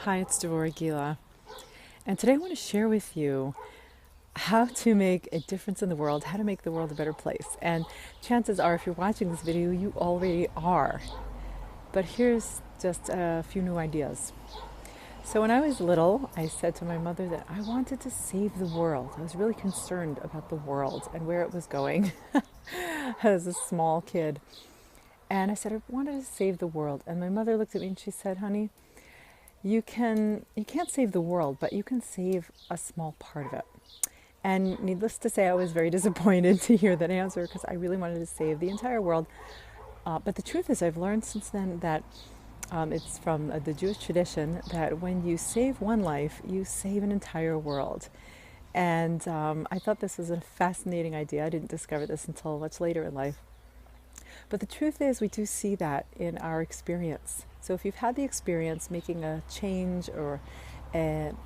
Hi, it's Devorah Gila, and today I want to share with you how to make a difference in the world, how to make the world a better place. And chances are, if you're watching this video, you already are. But here's just a few new ideas. So, when I was little, I said to my mother that I wanted to save the world. I was really concerned about the world and where it was going as a small kid. And I said, I wanted to save the world. And my mother looked at me and she said, honey, you can't save the world, but you can save a small part of it. And needless to say, I was very disappointed to hear that answer because I really wanted to save the entire world. But the truth is, I've learned since then that it's from the Jewish tradition that when you save one life, you save an entire world. And I thought this was a fascinating idea. I didn't discover this until much later in life. But the truth is, we do see that in our experience. So if you've had the experience making a change or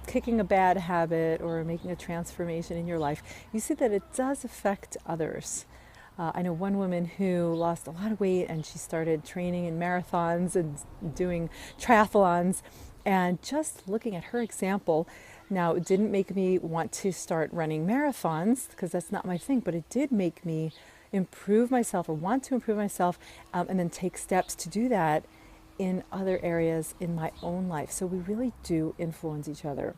kicking a bad habit or making a transformation in your life, you see that it does affect others. I know one woman who lost a lot of weight and she started training in marathons and doing triathlons. And just looking at her example, now it didn't make me want to start running marathons because that's not my thing, but it did make me improve myself or want to improve myself, and then take steps to do that in other areas in my own life. So we really do influence each other.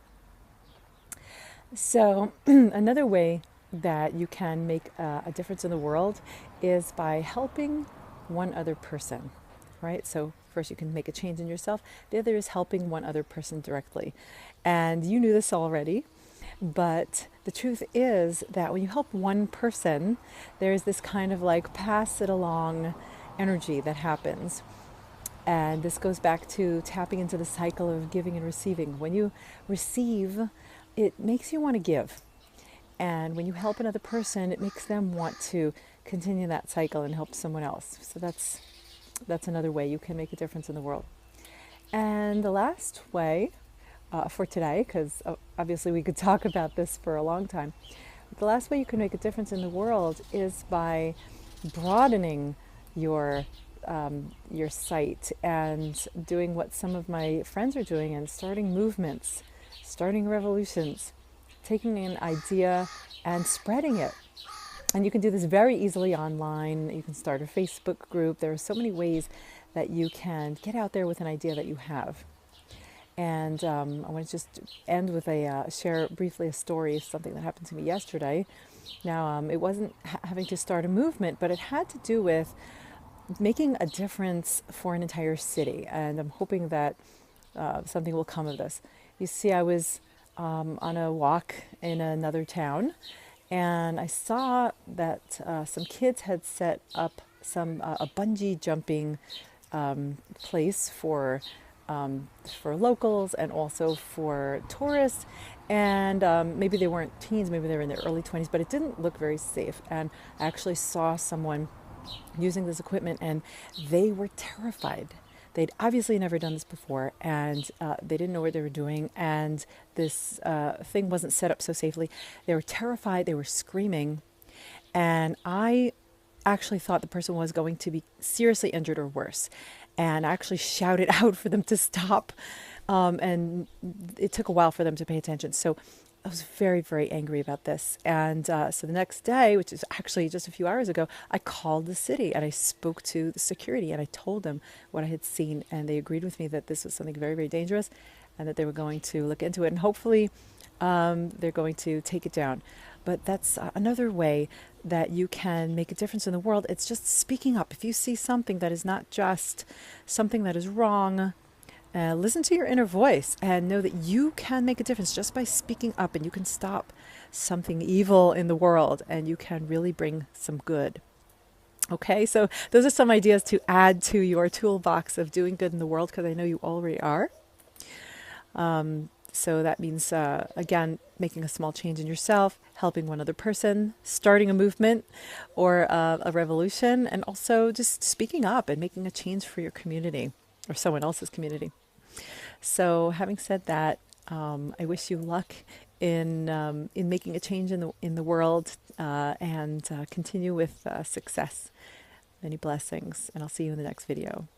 So another way that you can make a difference in the world is by helping one other person, right? So first you can make a change in yourself. The other is helping one other person directly. And you knew this already, but the truth is that when you help one person, there's this kind of like pass it along energy that happens. And this goes back to tapping into the cycle of giving and receiving. When you receive, it makes you want to give. And when you help another person, it makes them want to continue that cycle and help someone else. So that's another way you can make a difference in the world. And the last way for today, because obviously we could talk about this for a long time, the last way you can make a difference in the world is by broadening your sight and doing what some of my friends are doing and starting movements, starting revolutions, taking an idea and spreading it. And you can do this very easily online. You can start a Facebook group. There are so many ways that you can get out there with an idea that you have. And I want to just end with share briefly a story of something that happened to me yesterday. Now, it wasn't having to start a movement, but it had to do with making a difference for an entire city. And I'm hoping that something will come of this. You see, I was on a walk in another town, and I saw that some kids had set up a bungee jumping place for locals and also for tourists. And maybe they weren't teens, maybe they were in their early 20s, but it didn't look very safe. And I actually saw someone using this equipment and they were terrified. They'd obviously never done this before, and they didn't know what they were doing, and this thing wasn't set up so safely. They were terrified, they were screaming, and I actually thought the person was going to be seriously injured or worse. And I actually shouted out for them to stop. And it took a while for them to pay attention. So I was very, very angry about this. And so the next day, which is actually just a few hours ago, I called the city and I spoke to the security and I told them what I had seen. And they agreed with me that this was something very, very dangerous and that they were going to look into it. And hopefully they're going to take it down. But that's another way that you can make a difference in the world. It's just speaking up. If you see something that is not just something that is wrong, listen to your inner voice and know that you can make a difference just by speaking up, and you can stop something evil in the world and you can really bring some good. Okay, so those are some ideas to add to your toolbox of doing good in the world, because I know you already are. So that means, again, making a small change in yourself, helping one other person, starting a movement or a revolution, and also just speaking up and making a change for your community or someone else's community. So having said that, I wish you luck in making a change in the world, and continue with success. Many blessings, and I'll see you in the next video.